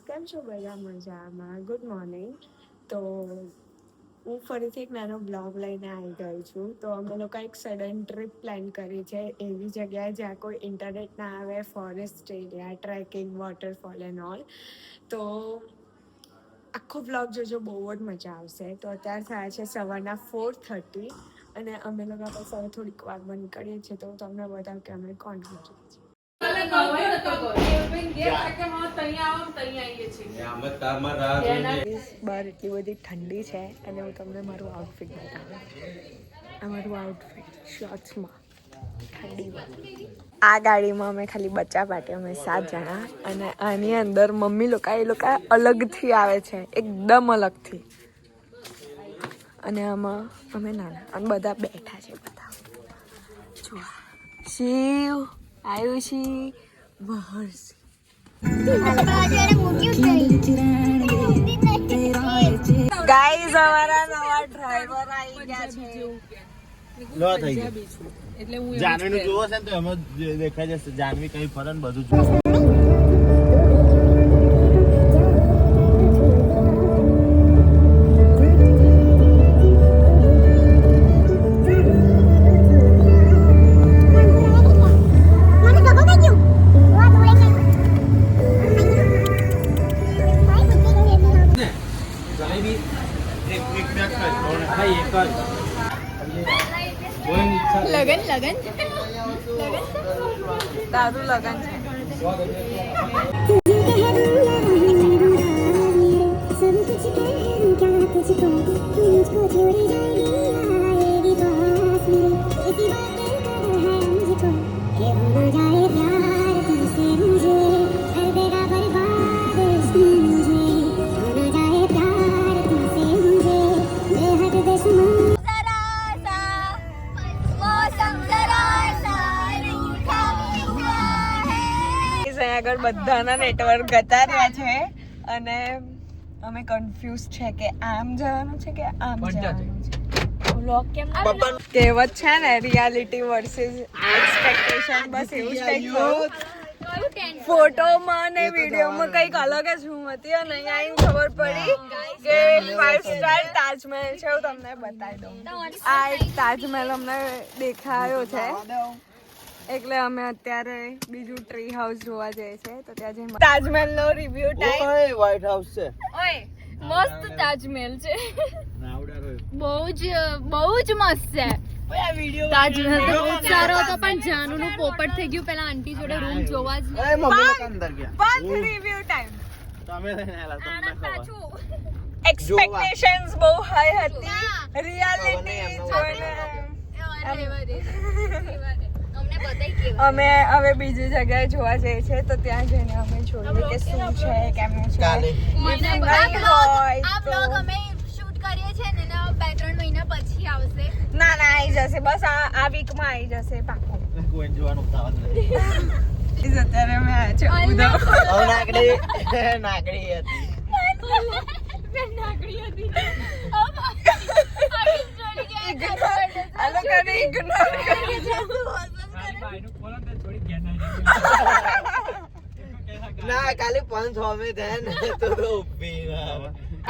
કેમ છો બધા? મજામાં. Good morning. તો હું ફરીથી એક નાનો બ્લોગ લઈને આવી ગઈ છું. તો અમે લોકો એક સડન ટ્રીપ પ્લાન કરી છે એવી જગ્યાએ જ્યાં કોઈ ઇન્ટરનેટ ના આવે, forest area, trekking, waterfall and all. તો આખો બ્લોગ જોજો, બહુ જ મજા આવશે. તો અત્યારે થાય છે સવારના 4:30 અને અમે લોકો બસ હવે થોડીક વારમાં નીકળીએ છીએ. તો હું તમને બતાવું કે અમે કોણ છીએ. બહાર એટલી બધી ઠંડી છે અને હું તમને મારું આઉટફિટ બતાવું. આ મારું આઉટફિટ શોર્ટ્સમાં ઠંડીમાં. આ ગાડીમાં અમે ખાલી બચ્ચા પાટે અમે 7 જણા અને આની અંદર મમ્મી લોકો એ લોકો અલગથી આવે છે, એકદમ અલગથી. અને આમાં અમે નાના અને બધા બેઠા છે. બધા જો શિવ આયુષી વહર્ષ ગાઈઝ અમારા નવા ડ્રાઈવર આવી ગયા છે. લો થઈ ગયું એટલે હું જાનવી નું જોવો છે ને તો એમાં દેખાઈ જશે જાનવી કઈ ફરે ને બધું જોવો. લગન તારું લગન છે. આગળ બધાના નેટવર્ક જતા રહ્યા છે અને અમે કન્ફ્યુઝ છે કે આમ જવાનું છે કે આમ જવાનું છે. કહેવત છે ને, રિયાલિટી વર્સિસ એક્સપેક્ટેશન. બસ એવું જ કંઈક થયું. ફોટોમાં ને વિડીયોમાં કંઈક અલગ જ હું હતી અને અહીંયા ખબર પડી કે 5 સ્ટાર તાજમહેલ છે. હું તમને બતાવી દઉં. આ એક તાજમહેલ અમને દેખાયો છે એટલે અમે અત્યારે બીજું ટ્રી હાઉસ જોવા જઈએ છે. તો ત્યાં જઈને તાજમહેલ નો રિવ્યુ ટાઈમ. ઓય વ્હાઈટ હાઉસ છે. ઓય મસ્ત તાજમહેલ છે. બહુ જ મસ્ત છે. તાજમહેલ તો બહુ સારો હતો પણ જાનુનું પોપટ થઈ ગયું. પેલા આંટી જોડે રૂમ જોવા જ એ મમ્મી લોકો અંદર ગયા. બંધ રિવ્યુ ટાઈમ. તમે લઈને આલા તમને ખબર. એક્સપેક્ટેશન્સ બહુ હાઈ હતી. રિયાલિટી જોઈને અમે હવે બીજી જગ્યાએ જોવા જઈએ છીએ. તો ત્યાં જઈને અમે જોઈએ કે શું છે, કેમનું છે. કાલે ના આવી જશે. બસ આ વીકમાં આવી જશે પાક્કું. કોઈ જોવાનું થવાનું નથી. અત્યારે અમે આવ્યા છે ઉધમ. નાકડી હતી. ના કાલે 5 હોમે ધન તો ઉભી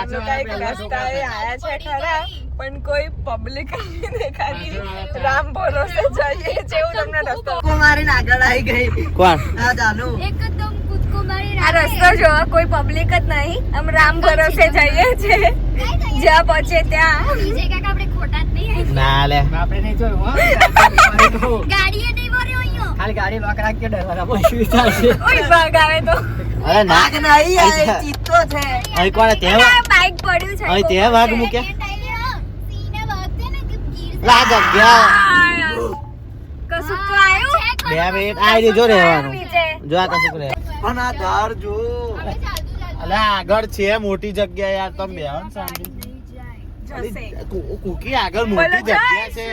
અમે કઈક રસ્તાએ આયા છે ખરા પણ કોઈ પબ્લિક નહીં દેખાતી. રામ ભરોસે જઈએ છે એવું તમને રસ્તો મારીને આગળ આવી ગઈ. કોણ? હા જાનુ. એકદમ કૂદકો મારી આ રસ્તો જો કોઈ પબ્લિક જ નહીં. આમ રામ ભરોસે જઈએ છે. જ્યાં પહોંચે ત્યાં. બીજે કાકા આપણે ખોટા જ નહીં. ના લે આપણે નહીં જોયું હો. ગાડીએ નહીં ભર્યો અહીંયા. ખાલી ગાડી લોક રાખ કે ડરવાના પછી ચાલશે. ઓય ભાગ આવે તો. અરે નાક નહીં આ ચિત્તો છે. અહીં કોણ તે બાઈક પડ્યું છે. અહીં તે વાગ મૂકે સીને વાગતે ને કે ગીર લા જગ્યા કશું તો આવ્યું. 2 મિનિટ આઈ જો રહેવાનું. નીચે. જો આ કશું કરે પણ આ ધાર જો અલા આગળ છે મોટી જગ્યા યાર. તમે બેહો ને શાંતિ. જશે. કુકી આગળ મોટી જગ્યા છે.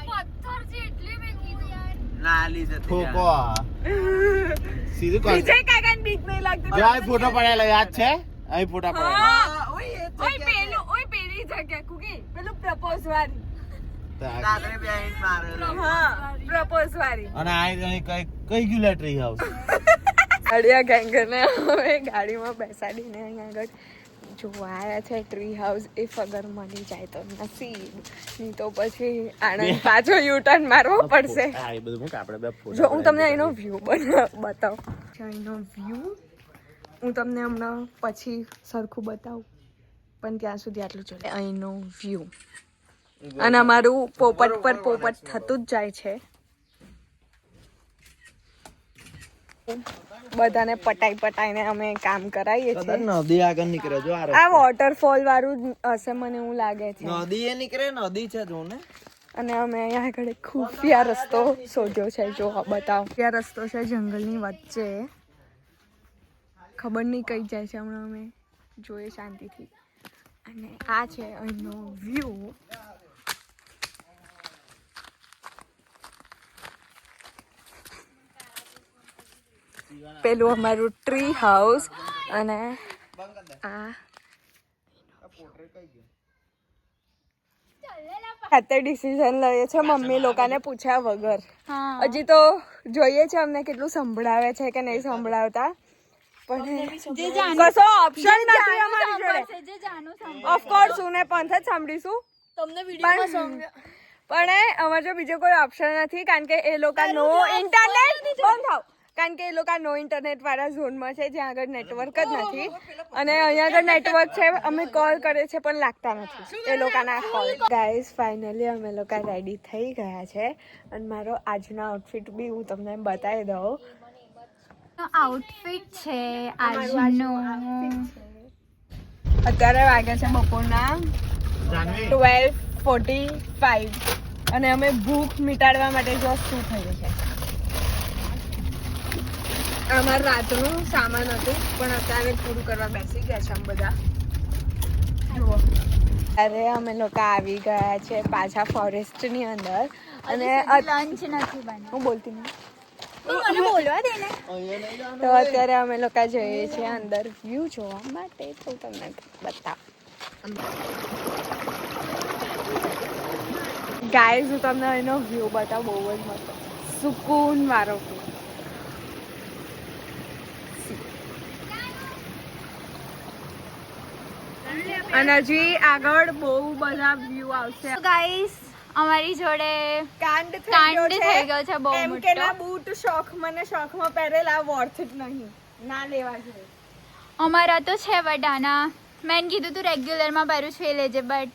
પથ્થર છે એટલે મેં કીધું યાર. નાલી જતી ઠોકો સીધું કર. વિજય કાકાને બીક નહીં લાગતી. જો આ ફોટો પડેલો યાદ છે? અહીં ફોટા પડેલા. ઓય પેલી જગ્યા કુકી પેલું પ્રપોઝ વાળી. હા પ્રપોઝ વાળી. અને આ અહીં કઈ ગયું લે ટ્રી હાઉસ. ગાડિયા ગેંગને હવે ગાડીમાં બેસાડીને અહીંયા આગળ જોવા આવ્યા છે ટ્રી હાઉસ. ઇફ અગર મળી જાય તો નસીબ, નહીં તો પછી આણંદ પાછો યુટર્ન મારવો પડશે. હા એ બધું મૂક, આપણે બે ફોટો જો હું તમને એનો વ્યૂ બતાવું. એનો વ્યૂ હું તમને હમણાં પછી સરખું બતાવું, પણ ત્યાં સુધી આટલું ચાલે. અહીંનો વ્યૂ અને અમારું પોપટ પર પોપટ થતું જ જાય છે. બધાને પટાઈને અમે કામ કરાવીએ છીએ. નદી આગળ નીકળે જો આ વોટરફોલ વાળું હશે મને એવું લાગે છે. નદી એ નીકળે, નદી છે જો ને. અને અમે અહીંયા આગળ એક ખુફિયા રસ્તો શોધ્યો છે. જો બતાવો, ખુફિયા રસ્તો છે જંગલની વચ્ચે. ખબર નહીં કઈ જાય છે, હમણાં અમે જોઈએ શાંતિથી. અને આ છે અહીંનો વ્યૂ. પેલું અમારું ટ્રી હાઉસ અને આ અત્યારે ડિસિઝન લઈએ છે મમ્મી લોકોને પૂછ્યા વગર. હજી તો જોઈએ છે અમને કેટલું સંભળાવે છે કે નહીં સંભળાવતા, પણ કશો ઓપ્શન નથી અમારી જોડે. ઓફકોર્સ હું ને પંથ જ સાંભળીશું તમને વિડીયોમાં, પણ અમારે જો બીજો કોઈ ઓપ્શન નથી, કારણ કે એ લોકો નો ઇન્ટરનેટ બંધ થાવ, કારણ કે એ લોકો નો ઇન્ટરનેટ વાળા ઝોનમાં છે જ્યાં આગળ નેટવર્ક જ નથી. અને અહીંયા આગળ નેટવર્ક છે, અમે કોલ કરીએ છીએ પણ લાગતા નથી એ લોકોના કોલ. ગાઈઝ ફાઇનલી અમે લોકો રેડી થઈ ગયા છે અને મારો આજનો આઉટફિટ બી હું તમને બતાવી દઉં. આઉટફિટ છે આજનો. અત્યારે વાગ્યા છે બપોરના 12:45 અને અમે ભૂખ મિટાડવા માટે જો શું થયું છે. અમારું રાતનું સામાન હતું પણ અત્યારે પૂરું કરવા બેસી ગયા છે અમે બધા. જુઓ, અરે અમે લોકો આવી ગયા છે પાછા ફોરેસ્ટની અંદર અને લંચ નથી બનાવ્યું. હું બોલતી નહીં મને બોલવા દે ને. તો અત્યારે અમે લોકો જઈએ છીએ અંદર વ્યૂ જોવા માટે. તો તમને બતાવ ગાઈઝ, હું તમને એનો વ્યૂ બતાવું. બહુ જ મસ્ત સુકૂન વાળો વ્યૂ. અને હજી આગળ બહુ બધા વ્યૂ આવશે. ગાઈસ અમારી જોડે કાંડ કાંડ થઈ ગયો છે બહુ એમ કે ના મોટો. બૂટ શોખમાં પહેરેલા વર્થ જ નહીં, ના લેવા જોઈએ. અમારા તો છે વડાના. મેં કીધું તું રેગ્યુલરમાં પહેરું છે એ લેજે, બટ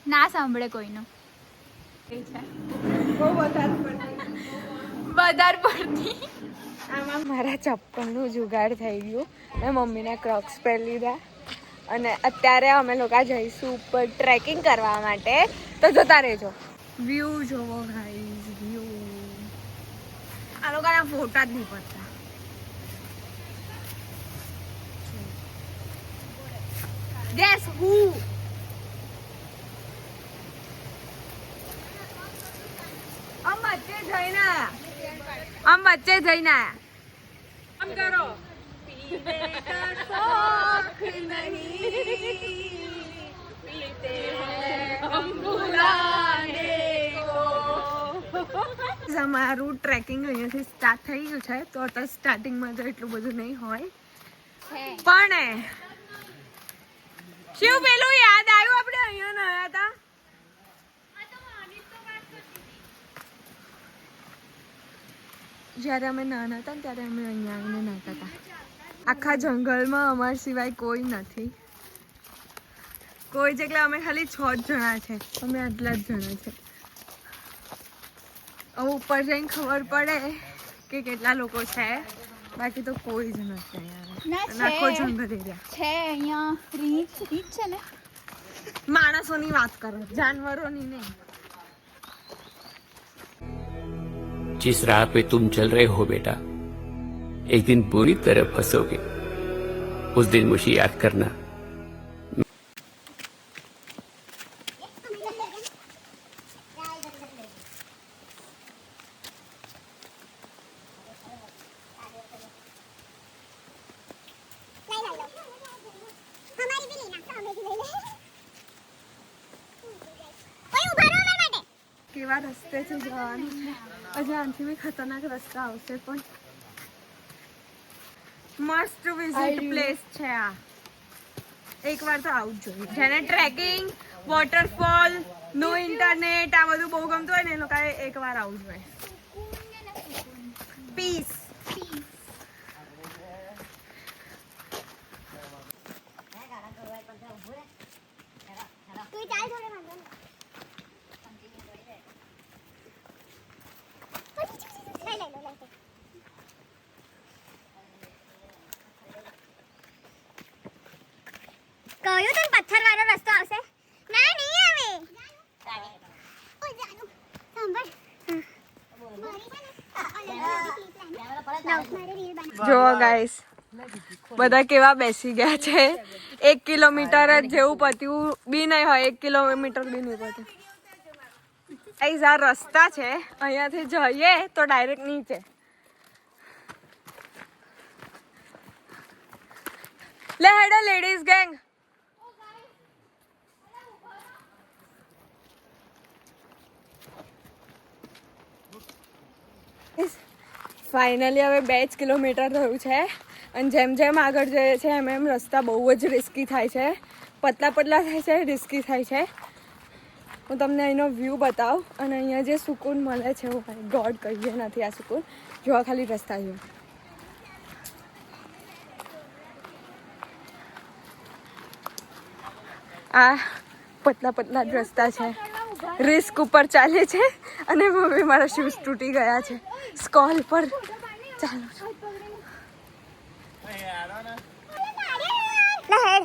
ના સાંભળે કોઈનું. બહુ વધારે પડતી. આમાં મારા ચપ્પલનું જુગાડ થઈ ગયું. મેં મમ્મીના ક્રોક્સ પહેરી લીધા અને અત્યારે અમે લોકો જઈશું ઉપર ટ્રેકિંગ કરવા માટે. તો જોતા રહેજો. વ્યૂ જોવો ગાઈઝ, વ્યૂ. આ લોકોના ફોટા જ નહીં પડતા. Guess who? આમ વચ્ચે જઈને આયા. આમ કરો. અમારું ટ્રેકિંગ અહીંયાથી સ્ટાર્ટ થઈ ગયું છે. તો અત્યારે સ્ટાર્ટિંગમાં તો એટલું બધું નહીં હોય, પણ શિવ પેલું યાદ આવ્યું આપણે અહીંયા નયા હતા. જ્યારે અમે નાના હતા ને ત્યારે અમે અહીંયા આવીને નાતા હતા. આખા જંગલમાં અમારા સિવાય કોઈ નથી. કોઈ જ, એટલે અમે ખાલી 6 જ જણા છે. અમે આટલા જ જણા છે. હવે ઉપર જઈને ખબર પડે કે કેટલા લોકો છે. બાકી તો કોઈ જ નથી અહીંયા. આખો જંગલ એરિયા છે અહીંયા. રીચ છે ને. માણસોની વાત કરો, જાનવરોની નહીં. जिस राह पे तुम चल रहे हो बेटा, एक दिन बुरी तरह फंसोगे. उस दिन मुझे याद करना. કેવા રસ્તે છે જવાનું છે. હજી આનાથી બી ખતરનાક રસ્તા આવશે પણ મસ્ત વિઝિટ પ્લેસ છે આ. એકવાર તો આવું જ જોઈએ. જેને ટ્રેકિંગ, વોટરફોલ, નો ઇન્ટરનેટ આ બધું બહુ ગમતું હોય ને એ લોકોએ એકવાર આવું જોઈએ. પીસ. કહ્યું તને પથ્થર વાળો રસ્તો આવશે. ના નહીં આવે. જો ગાઈસ બધા કેવા બેસી ગયા છે. 1 કિલોમીટર જ જેવું પત્યું બી નહીં હોય. 1 કિલોમીટર બી નહીં પત્યું. ગાઈસ આ રસ્તા છે. અહીંયાથી જઈએ તો ડાયરેક્ટ નીચે. લે હેડો લેડીઝ ગેંગ. ફાઇનલી હવે 2 જ કિલોમીટર થયું છે અને જેમ જેમ આગળ જઈએ છે એમ એમ રસ્તા બહુ જ રિસ્કી થાય છે. પતલા થાય છે, રિસ્કી થાય છે. હું તમને અહીંનો વ્યૂ બતાવું અને અહીંયા જે સુકૂન મળે છે ઓ માય ગોડ કહીએ નથી આ સુકૂન. જોવા ખાલી રસ્તા જો. આ પતલા જ રસ્તા છે. રિસ્ક ઉપર ચાલે છે અને મમ્મી મારા શૂઝ તૂટી ગયા છે. સ્કોલ પર ચાલો. લહેર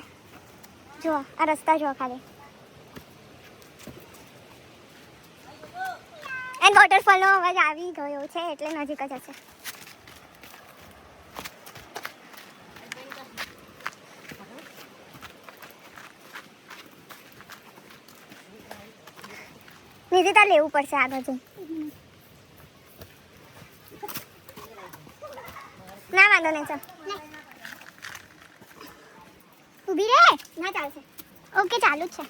જો આ રસ્તા જો ખાલી. એન્ડ વોટરફોલ નો અવાજ આવી ગયો છે એટલે નજીક જ હશે. નીચે તાર લેવું પડશે આ બાજુ. ના વાંધો નહીં ચાલ. ઊભી રે. ના ચાલશે. ઓકે ચાલુ જ છે.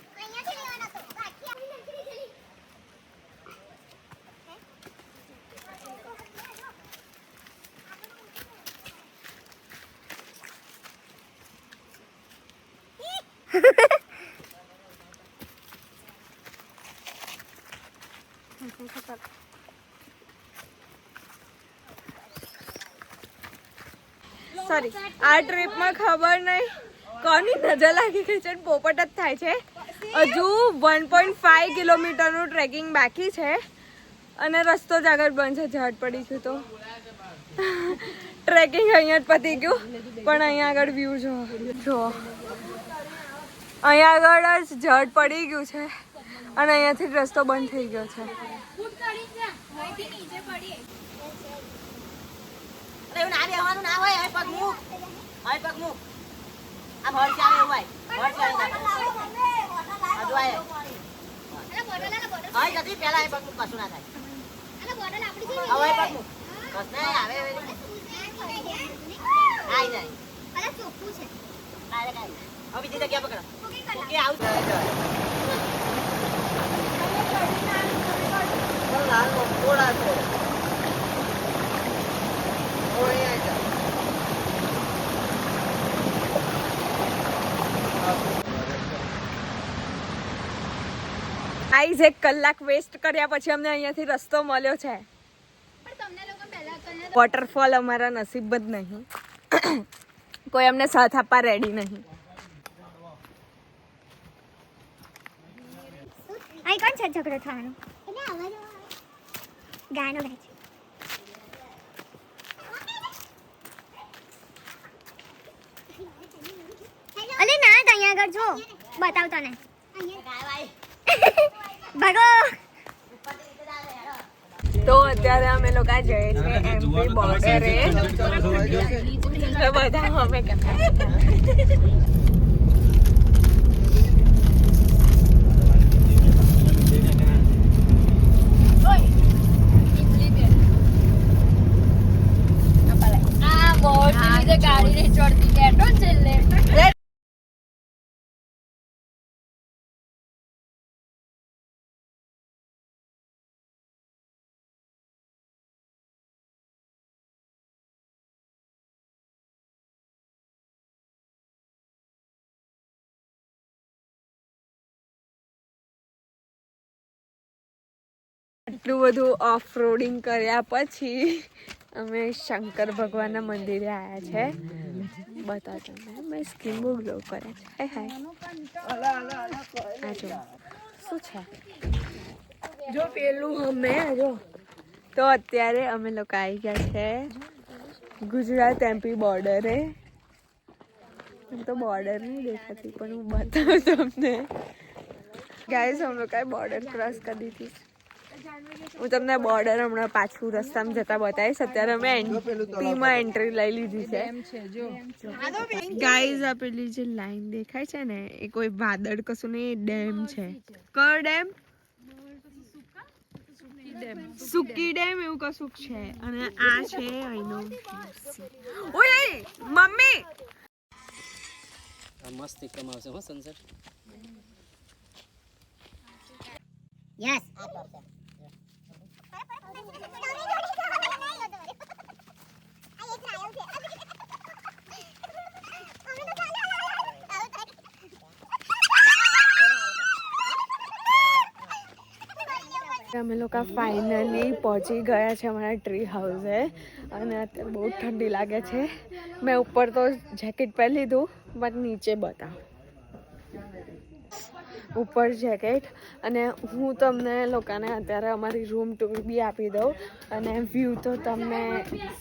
સોરી આ ટ્રીપમાં ખબર નહીં કોની નજર લાગી ગઈ છે. પોપટ જ થાય છે. હજુ 1.5 કિલોમીટરનું ટ્રેકિંગ બાકી છે અને રસ્તો જ આગળ બંધ છે. ઝાડ પડી છું તો ટ્રેકિંગ અહીંયા જ પતી ગયું પણ અહીંયા આગળ વ્યૂ જો. અહીંયા આગળ જ ઝાડ પડી ગયું છે અને અહીંયાથી રસ્તો બંધ થઈ ગયો છે. એવું ના બેહવાનું ના હોય. હવે પગ મૂક. આમ હર્ષ આવે એવું હોય. હર્ષ આવે ના. હજુ આવે. હા જતી પહેલા એ પગ મૂક. કશું ના થાય. હવે પગ મૂક. બસ ને આવે આઈ જાય. હવે બીજી જગ્યા પકડો. ઓકે આવું લાલ મોડા છે. આઈઝ 1 કલાક વેસ્ટ કર્યા પછી અમને અહીંયાથી રસ્તો મળ્યો છે. વોટરફોલ અમારા નસીબ જ નહીં. કોઈ અમને સાથ આપવા રેડી નહીં. અહીં કોણ છે ઝઘડો થવાનો? ગાનો ગાય છે. અલે ના અહીંયા આગળ જો બતાવ તને. ભાગો. તો અત્યારે અમે લોકો જઈએ છીએ એમપી બોર્ડરે. બધા અમે ગાડી નહીં ચડતી બેઠો છેલ્લે. આટલું બધું ઓફ રોડિંગ કર્યા પછી અમે શંકર ભગવાનના મંદિરે આવ્યા છે. બતા તમને મેં સ્કીન બહુ ગ્લો કરે છે. હાય આ જો શું છે જો પેલું અમે જો તો અત્યારે અમે લોકો આવી ગયા છે ગુજરાત MP બોર્ડરે. એમ તો બોર્ડર નહીં દેખાતી પણ હું બતાવું તમને. ગાઈસ हम लोग બોર્ડર ક્રોસ કરી દીધી. હું તમને બોર્ડર હમણાં પાછું રસ્તામાં જતા બતાવીશ. અત્યારે અમે એન્ટ્રીમાં એન્ટ્રી લઈ લીધી છે. ગાઈઝ આ પેલી જે લાઈન દેખાય છે ને એ કોઈ વાદળ કશું નહીં, ડેમ છે. કયો ડેમ? સુકી ડેમ એવું કશું છે. અને આ છે અહીંનો. ઓય મમ્મી મસ્ત એકદમ આવશે હો સનસેટ. યસ અમે લોકો ફાઇનલી પહોંચી ગયા છે અમારા ટ્રી હાઉસે. અને અત્યારે બહુ ઠંડી લાગે છે. મેં ઉપર તો જેકેટ પહેરી લીધું બટ નીચે બતાવ ઉપર જેકેટ. અને હું તમને લોકોને અત્યારે અમારી રૂમ ટૂર બી આપી દઉં. અને વ્યૂ તો તમને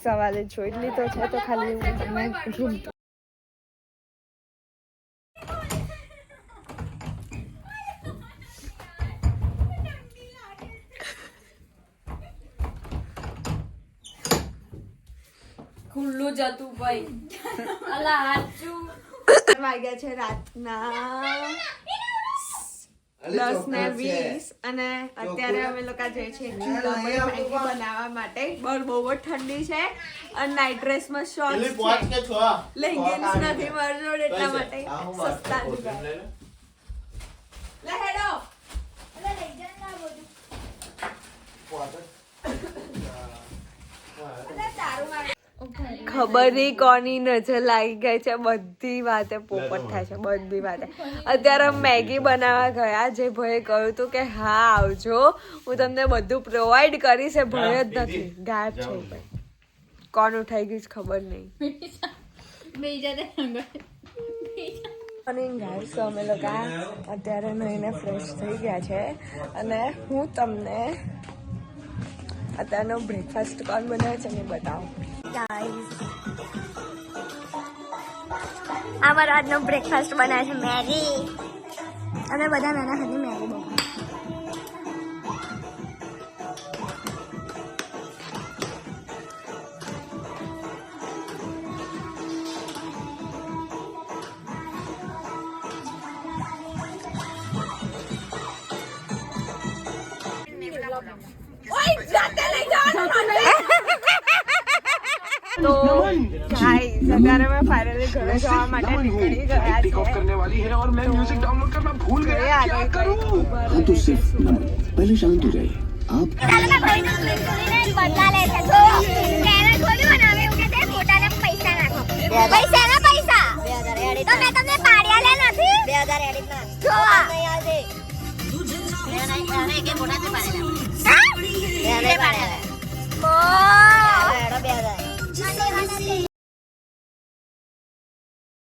સવારે જોઈ લીધો છે તો ખાલી હું તમને રૂમ ખુલ્લું જતું ભાઈ અલા હાચું વાગ્યા છે રાતના 10:20 અને અત્યારે અમે લોકો જઈએ છીએ મેગી બનાવવા માટે. બહુ જ ઠંડી છે અને નાઇટ ડ્રેસમાં શોર્ટ્સ છે, લેગિન્સ નથી મારી જોડે એટલા માટે સસ્તા જુગાડ. લે હેડો અલે લઈ જા ના બધું ખબર નહીં કોની નજર લાગી ગઈ છે. બધી વાતે પોપટ થાય છે બધી વાતે. અત્યારે મેગી બનાવવા ગયા. જે ભાઈએ કહ્યું હતું કે હા આવજો હું તમને બધું પ્રોવાઈડ કરીશ એ ભય જ નથી, ગાયબ છે ભાઈ. કોણ ઉઠાઈ ગયું છે ખબર નહીં. અને ગાઈસ અમે લોકો અત્યારે નહીને ફ્રેશ થઈ ગયા છે અને હું તમને અત્યારનો બ્રેકફાસ્ટ કોણ બનાવે છે ને બતાવું. અમારો આજનો બ્રેકફાસ્ટ બનાવે છે મેગી. અમે બધા નાના હતી મેગી બહુ. તો ગાઈસ અત્યારે અમે ફાઇનલી ઘરે જવા માટે નીકળી ગયા છે. करने वाली है और मैं म्यूजिक डाउनलोड करना भूल गया. क्या करूं? हाँ तो सिर्फ पहले शांत हो जाइए आप. બદલા લે છે તો ચેનલ ખોલ્યું બનાવે એવું કે ફોટાને પૈસા નાખો. પૈસા ના પૈસા 2000 એડિટ. તો મેં તમને પાડ્યા લે નથી 2000 એડિટ ના જોવા નહીં આવજે. મેં નહીં કે ફોટા તે પાડેલા. હા 2000 પાડેલા.